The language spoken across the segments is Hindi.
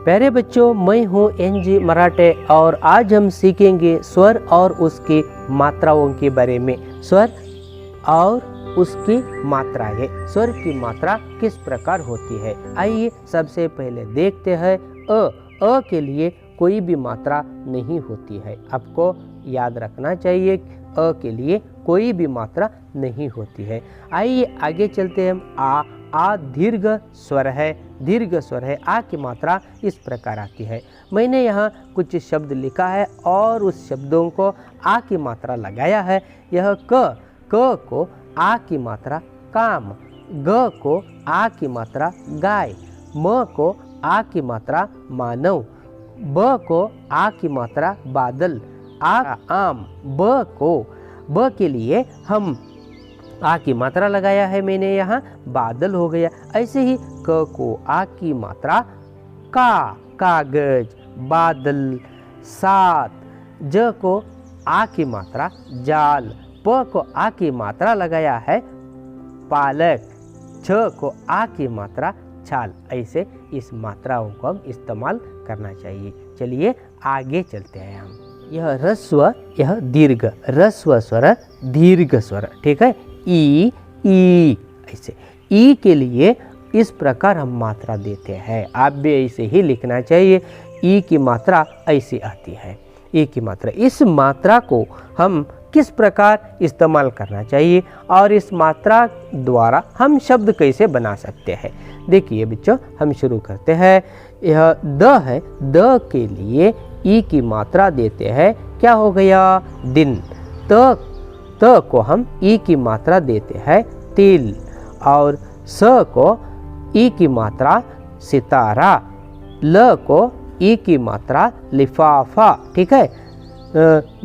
प्यारे बच्चों, मैं हूँ एनजी मराठे और आज हम सीखेंगे स्वर और उसकी मात्राओं के बारे में। स्वर और उसकी मात्राएं। स्वर की मात्रा किस प्रकार होती है, आइए सबसे पहले देखते हैं। अ के लिए कोई भी मात्रा नहीं होती है। आपको याद रखना चाहिए, अ के लिए कोई भी मात्रा नहीं होती है। आइए आगे चलते हैं। आ दीर्घ स्वर है। दीर्घ स्वर है। आ की मात्रा इस प्रकार आती है। मैंने यहाँ कुछ शब्द लिखा है और उस शब्दों को आ की मात्रा लगाया है। यह क को आ की मात्रा काम, ग को आ की मात्रा गाय, म को आ की मात्रा मानव, ब को आ की मात्रा बादल, आम, ब के लिए हम आ की मात्रा लगाया है मैंने यहाँ, बादल हो गया। ऐसे ही क को आ की मात्रा कागज, बादल, सात, ज को आ की मात्रा जाल, प को आ की मात्रा लगाया है पालक, छ को आ की मात्रा छाल। ऐसे इस मात्राओं को हम इस्तेमाल करना चाहिए। चलिए आगे चलते हैं हम। यह ह्रस्व, यह दीर्घ, ह्रस्व स्वर, दीर्घ स्वर, ठीक है। ई ऐसे ई के लिए इस प्रकार हम मात्रा देते हैं। आप भी ऐसे ही लिखना चाहिए। ई की मात्रा ऐसी आती है। ई की मात्रा, इस मात्रा को हम किस प्रकार इस्तेमाल करना चाहिए और इस मात्रा द्वारा हम शब्द कैसे बना सकते हैं। देखिए बच्चों, हम शुरू करते हैं। यह द है। द के लिए ई की मात्रा देते हैं। क्या हो गया? दिन। त को हम ई की मात्रा देते हैं तिल, और स को ई की मात्रा सितारा, ल को ई की मात्रा लिफाफा, ठीक है।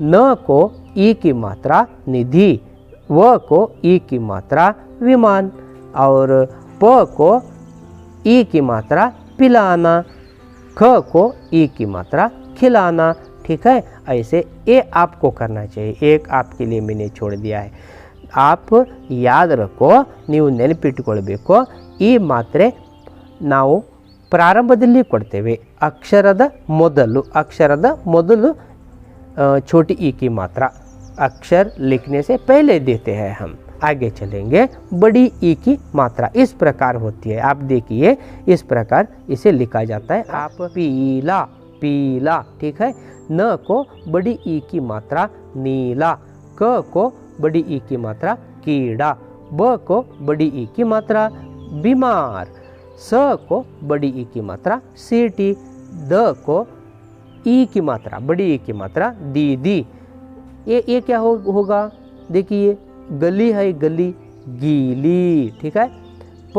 न को ई की मात्रा निधि, व को ई की मात्रा विमान, और प को ई की मात्रा पिलाना, ख को ई की मात्रा खिलाना, ठीक है। ऐसे ये आपको करना चाहिए। एक आपके लिए मैंने छोड़ दिया है। आप याद रखो, ನೀವು ನೆನಪಿಟ್ಟುಕೊಳ್ಳಬೇಕು, ಈ ಮಾತ್ರೆ ನಾವು ಪ್ರಾರಂಭದಲ್ಲಿ ಕೊಡ್ತೇವೆ। ಅಕ್ಷರದ ಮೊದಲು छोटी ई की मात्रा अक्षर लिखने से पहले देते हैं हम। आगे चलेंगे। बड़ी ई की मात्रा इस प्रकार होती है। आप देखिए, इस प्रकार इसे लिखा जाता है। आप पीला, ठीक है। न को बड़ी ई की मात्रा नीला, क को बड़ी ई की मात्रा कीड़ा, ब को बड़ी ई की मात्रा बीमार, स को बड़ी ई की मात्रा सीटी, द को ई की मात्रा, बड़ी ई की मात्रा दीदी। ये क्या होगा? देखिए, गली है, गली, गीली, ठीक है। प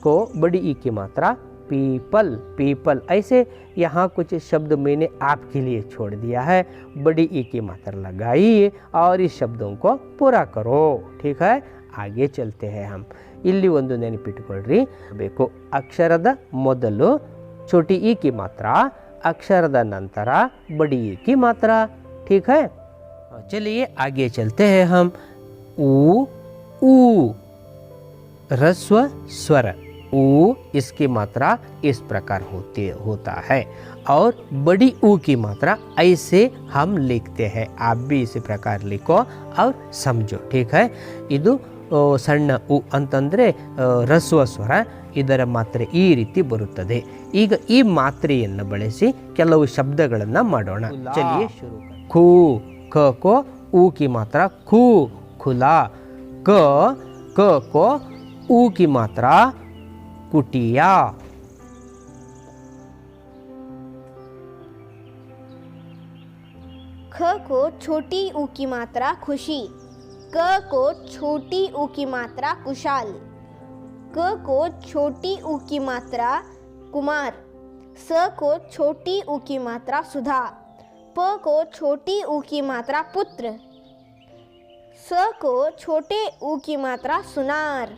को बड़ी ई की मात्रा पीपल। ऐसे यहाँ कुछ शब्द मैंने आपके लिए छोड़ दिया है। बड़ी ई की मात्रा लगाइए और इस शब्दों को पूरा करो, ठीक है। आगे चलते हैं हम। ಇಲ್ಲಿ ಒಂದು ನೆನಪಿಟ್ಟುಕೊಳ್ಳ್ರಿ ಬೇಕು, ಅಕ್ಷರದ ಮೊದಲು छोटी ई की मात्रा, अक्षರದ ನಂತರ बड़ी ई की मात्रा, ठीक है। चलिए आगे चलते हैं हम। ऊ ह्रस्व स्वर, ऊ, इसकी मात्रा इस प्रकार होता है, और बड़ी ऊ की मात्रा ऐसे हम लिखते हैं। आप भी इसी प्रकार लिखो और समझो, ठीक है। ಇದು ಸಣ್ಣ ಉ ಅಂತಂದರೆ ह्रस्व ಸ್ವರ, ಇದರ ಮಾತ್ರೆ ಈ ರೀತಿ ಬರುತ್ತದೆ। ಈಗ ಈ ಮಾತ್ರೆಯನ್ನು ಬಳಸಿ ಕೆಲವು ಶಬ್ದಗಳನ್ನು ಮಾಡೋಣ। ಚಲಿಯೇ ಶುರು। ಖೂ, ಕ को ऊ की मात्रा खू, खुला। क को ऊ की मात्रा कुटिया। ख को छोटी ऊ की मात्रा खुशी, क को छोटी ऊ की मात्रा कुशाल, क को छोटी ऊ की मात्रा कुमार, स को छोटी ऊ की मात्रा सुधा, प को छोटी ऊ की मात्रा पुत्र, स को छोटे ऊ की मात्रा सुनार।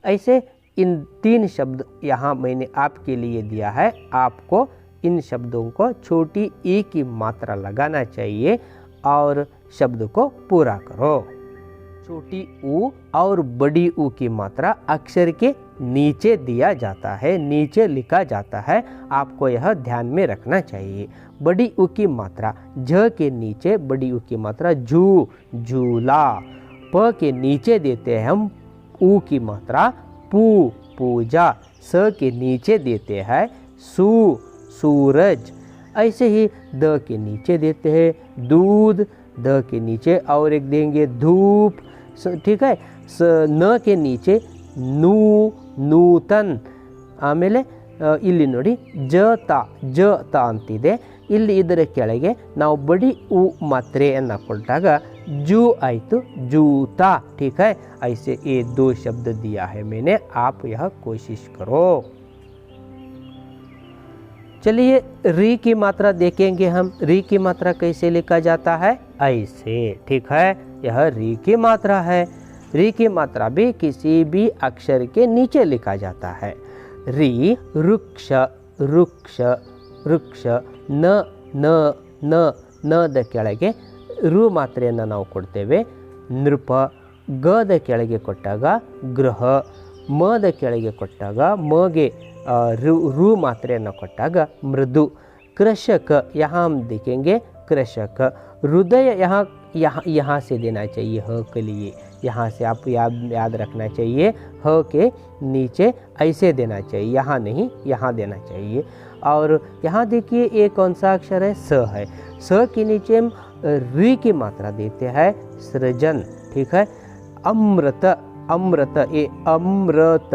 ऐसे इन 3 शब्द यहाँ मैंने आपके लिए दिया है। आपको इन शब्दों को छोटी ई की मात्रा लगाना चाहिए और शब्द को पूरा करो। छोटी ऊ और बड़ी ऊ की मात्रा अक्षर के नीचे दिया जाता है, नीचे लिखा जाता है, आपको यह ध्यान में रखना चाहिए। बड़ी ऊ की मात्रा झ के नीचे बड़ी ऊ की मात्रा झू, झूला। प के नीचे देते हैं हम ऊ की मात्रा पू, पूजा। स के नीचे देते हैं सू, सूरज। ऐसे ही द के नीचे देते हैं दूध, द के नीचे और एक देंगे धूप, ठीक है। न के नीचे नू, नूतन। ಆಮೇಲೆ ಇಲ್ಲಿ ನೋಡಿ ಜ ತ ಅಂತಿದೆ, ಇಲ್ಲಿ ಇದರ ಕೆಳಗೆ ನಾವು ಬಡಿ ಉ ಮಾತ್ರೆಯನ್ನು ಕೊಟ್ಟಾಗ जू आಯಿತು, जूता, ठीक है। ऐसे ये दो शब्द दिया है मैंने, आप यह कोशिश करो। चलिए री की मात्रा देखेंगे हम। री की मात्रा कैसे लिखा जाता है? ऐसे, ठीक है। यह री की मात्रा है। री की मात्रा भी किसी भी अक्षर के नीचे लिखा जाता है। री वृक्ष, वृक्ष, वृक्ष। न ನ ನ ನದ ಕೆಳಗೆ ರು ಮಾತ್ರೆಯನ್ನು ನಾವು ಕೊಡ್ತೇವೆ ನೃಪ. ಗದ ಕೆಳಗೆ ಕೊಟ್ಟಾಗ ಗೃಹ. ಮದ ಕೆಳಗೆ ಕೊಟ್ಟಾಗ ಮಗೆ ರು ಮಾತ್ರೆಯನ್ನು ಕೊಟ್ಟಾಗ ಮೃದು. कृषक, यहाँ हम देखेंगे कृषक। हृदय यहाँ यहाँ यहाँ से देना चाहिए ह के लिए, यहाँ से आप याद रखना चाहिए। ह के नीचे ऐसे देना चाहिए, यहाँ नहीं, यहाँ देना चाहिए। और यहाँ देखिए ये कौन सा अक्षर है? स है। स के नीचे हम री की मात्रा देते हैं सृजन, ठीक है। अमृत, अमृत, ये अमृत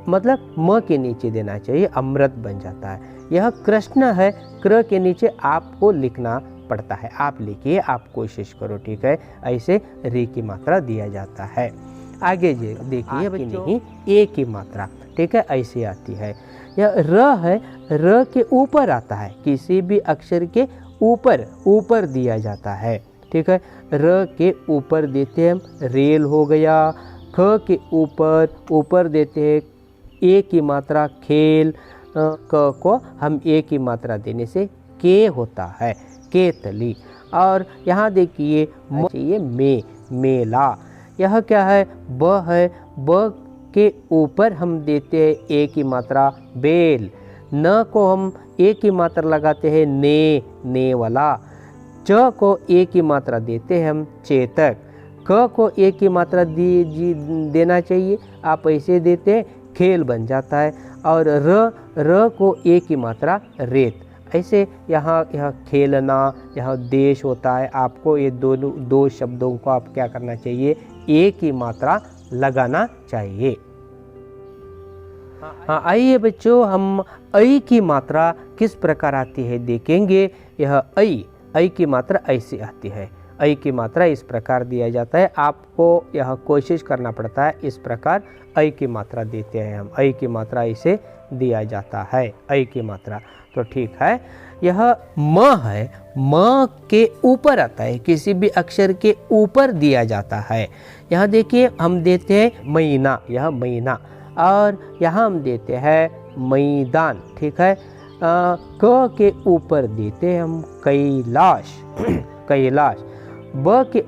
मतलब म के नीचे देना चाहिए, अमृत बन जाता है। यह कृष्ण है, क्र के नीचे आपको लिखना पड़ता है, आप लिखिए, आप कोशिश करो, ठीक है। ऐसे री की मात्रा दिया जाता है। आगे देखिए नहीं ए की मात्रा, ठीक है, ऐसे आती है। यह र है, र के ऊपर आता है, किसी भी अक्षर के ऊपर ऊपर दिया जाता है, ठीक है। र के ऊपर देते हैं हम रेल हो गया। ख के ऊपर ऊपर देते हैं ए की मात्रा खेल। क को हम ए की मात्रा देने से के होता है, केतली। और यहाँ देखिए चाहिए मे, मेला। यह क्या है? ब है, ब के ऊपर हम देते हैं ए की मात्रा बेल। न को हम ए की मात्रा लगाते हैं ने, ने वाला। च को ए की मात्रा देते हैं हम चेतक। क को ए की मात्रा देना चाहिए, आप ऐसे देते हैं खेल बन जाता है। और र को ए की मात्रा रेत। ऐसे यहाँ यह खेलना, यह देश होता है। आपको ये दोनों दो शब्दों को आप क्या करना चाहिए? ए की मात्रा लगाना चाहिए। हाँ, आइए बच्चों हम ऐ की मात्रा किस प्रकार आती है देखेंगे। यह ऐ की मात्रा ऐसे आती है। ऐ की मात्रा इस प्रकार दिया जाता है, आपको यह कोशिश करना पड़ता है। इस प्रकार ऐ की मात्रा देते हैं हम, ऐ की मात्रा ऐसे दिया जाता है, ऐ की मात्रा। तो ठीक है। यह म है, म के ऊपर आता है, किसी भी अक्षर के ऊपर दिया जाता है। यहाँ देखिए हम देते हैं महीना, यह महीना। और यहाँ हम देते हैं मैदान, ठीक है। क के ऊपर देते हैं हम कैलाश, कैलाश। ब के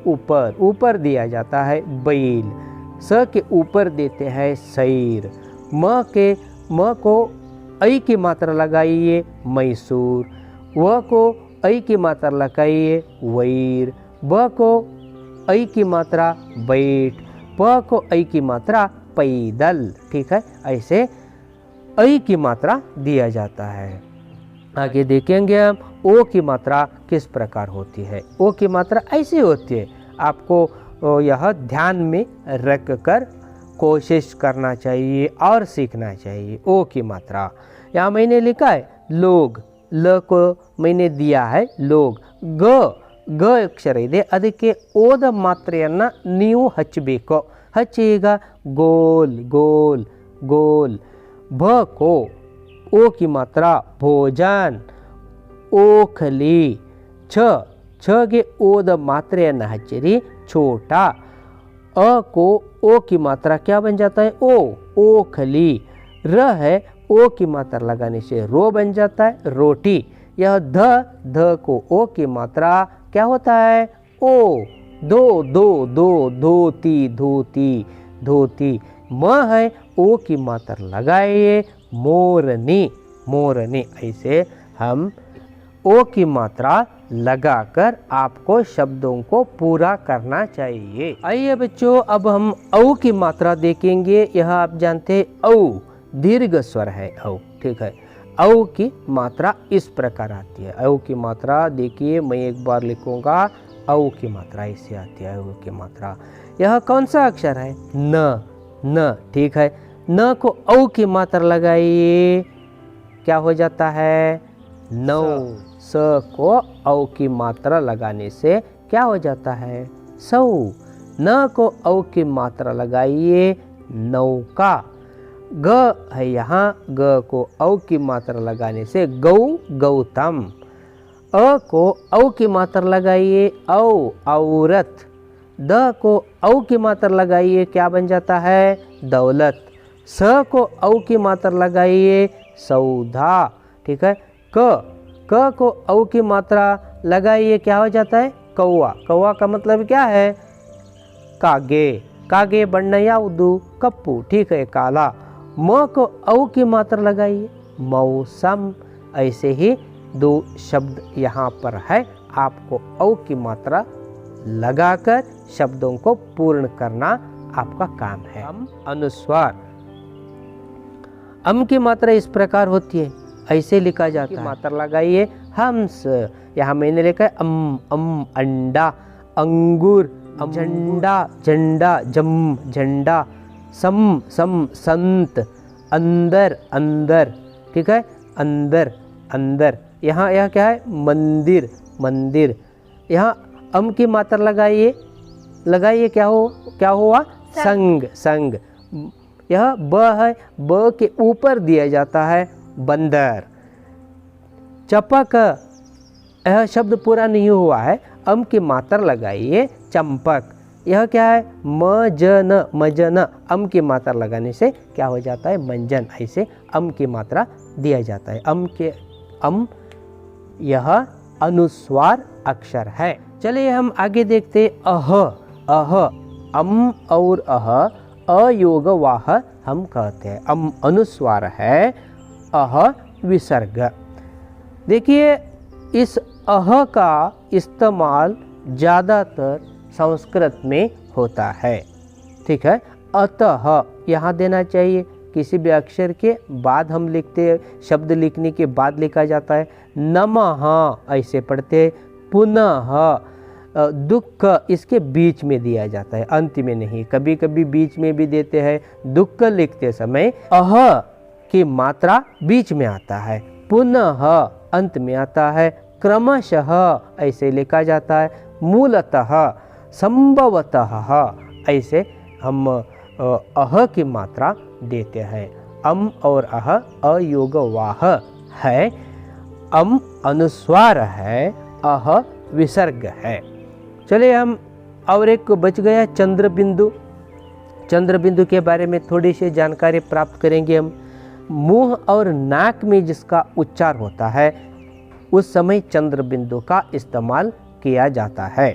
ऊपर दिया जाता है बैल। स के ऊपर देते हैं सैर। म को ऐ की मात्रा लगाइए मैसूर। व को ऐ की मात्रा लगाइए वैर। ब को ऐ की मात्रा बैठ। प को ऐ की मात्रा पैदल, ठीक है। ऐसे ऐ की मात्रा दिया जाता है। आगे देखेंगे हम ओ की मात्रा किस प्रकार होती है। ओ की मात्रा ऐसी होती है, आपको यह ध्यान में रख कर कोशिश करना चाहिए और सीखना चाहिए। ओ की मात्रा यहाँ मैंने लिखा है लोग, ल को मैंने दिया है लोग। ಗ ಅಕ್ಷರ ಇದೆ, ಅದಕ್ಕೆ ಓದ ಮಾತ್ರೆಯನ್ನು ನೀವು ಹಚ್ಚಬೇಕು, ಹಚ್ಚಿ ಈಗ ಗೋಲ್ ಗೋಲ್ ಗೋಲ್। ಭ को ओ की मात्रा भोजन, ओखली। छ ಗೆ ಓದ ಮಾತ್ರೆಯನ್ನು ಹಚ್ಚಿರಿ छोटा। अ को ओ की मात्रा क्या बन जाता है? ओ, ओखली। र है, ओ की मात्रा लगाने से रो बन जाता है रोटी। यह ध को ओ की मात्रा क्या होता है? ओ, धोती धोती धोती। म है, ओ की मात्रा लगाइए, मोरनी, मोरनी। ऐसे हम ओ की मात्रा लगाकर आपको शब्दों को पूरा करना चाहिए। आइए बच्चों, अब हम औ की मात्रा देखेंगे। यह आप जानते हैं औ दीर्घ स्वर है, औ, ठीक है। औ की मात्रा इस प्रकार आती है। औ की मात्रा देखिए, मैं एक बार लिखूंगा। औ की मात्रा ऐसे आती है, औ की मात्रा। यह कौन सा अक्षर है? न, न, ठीक है। न को औ की मात्रा लगाइए, क्या हो जाता है? नौ। स को औ की मात्रा लगाने से क्या हो जाता है? सौ। न को औ की मात्रा लगाइए, नौका। ग है यहाँ, ग को औ की मात्रा लगाने से गौ, गौतम। अ को औ की मात्रा लगाइए, औ, औरत। द को औ की मात्रा लगाइए, क्या बन जाता है? दौलत। स को औ की मात्रा लगाइए, सौधा, ठीक है। क को औ की मात्रा लगाइए, क्या हो जाता है? कौआ। कौआ का मतलब क्या है? कागे। कागे बन्नया उदू, कप्पू, ठीक है, काला। म को औ की मात्रा लगाइए, मौसम। ऐसे ही दो शब्द यहाँ पर है, आपको औ की मात्रा लगाकर शब्दों को पूर्ण करना आपका काम है। अनुस्वार। अम की मात्रा इस प्रकार होती है, ऐसे लिखा जाता है। मात्रा लगाइए, हंस। यहाँ मैंने लिखा है अम, अंडा, अंगूर, झंडा, झंडा, जम, झंडा, सम, संत, अंदर, अंदर, ठीक है, अंदर, अंदर। यहाँ यह क्या है? मंदिर, मंदिर। यहाँ अम की मात्रा लगाइए, लगाइए, क्या हुआ? संग, संग। यह ब है, ब के ऊपर दिया जाता है बंदर। चपक, यह शब्द पूरा नहीं हुआ है, अम की मात्रा लगाइए, चंपक। यह क्या है? मजन, मजन। अम की मात्रा लगाने से क्या हो जाता है? मंजन। ऐसे अम की मात्रा दिया जाता है। अम यह अनुस्वार अक्षर है। चलिए हम आगे देखते। अह, अह, अम और अह अयोग वाह हम कहते हैं। अम अनुस्वार है, अह विसर्ग। देखिए, इस अह का इस्तेमाल ज़्यादातर संस्कृत में होता है, ठीक है। अतः यहाँ देना चाहिए, किसी भी अक्षर के बाद हम लिखते हैं, शब्द लिखने के बाद लिखा जाता है। नमः ऐसे पढ़ते हैं। पुनः, दुख इसके बीच में दिया जाता है, अंत में नहीं। कभी कभी बीच में भी देते हैं। दुख लिखते समय अह की मात्रा बीच में आता है, पुनः अंत में आता है, क्रमशः ऐसे लिखा जाता है, मूलतः, संभवतः ऐसे हम अह की मात्रा देते हैं। अम और अह अयोग वाह है, अम अनुस्वार है, अह विसर्ग है। चलिए हम और एक बच गया चंद्र बिंदु। चंद्र बिंदु के बारे में थोड़ी सी जानकारी प्राप्त करेंगे हम। मुंह और नाक में जिसका उच्चार होता है, उस समय चंद्र बिंदु का इस्तेमाल किया जाता है।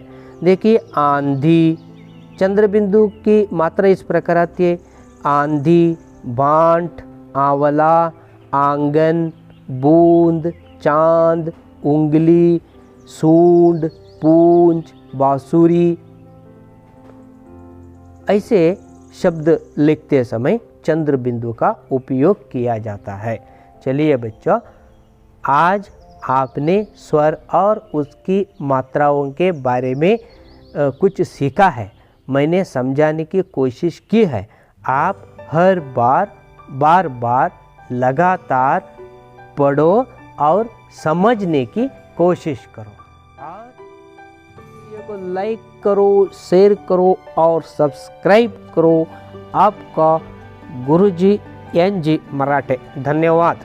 देखिए, आंधी, चंद्र बिंदु की मात्रा इस प्रकार आती है। आंधी, बांट, आंवला, आंगन, बूंद, चांद, उंगली, सूंड, पूंछ, बांसुरी। ऐसे शब्द लिखते समय चंद्र बिंदु का उपयोग किया जाता है। चलिए बच्चों, आज आपने स्वर और उसकी मात्राओं के बारे में कुछ सीखा है, मैंने समझाने की कोशिश की है। आप हर बार बार लगातार पढ़ो और समझने की कोशिश करो। और वीडियो को लाइक करो, शेयर करो और सब्सक्राइब करो। आपका गुरुजी NG मराठे। धन्यवाद।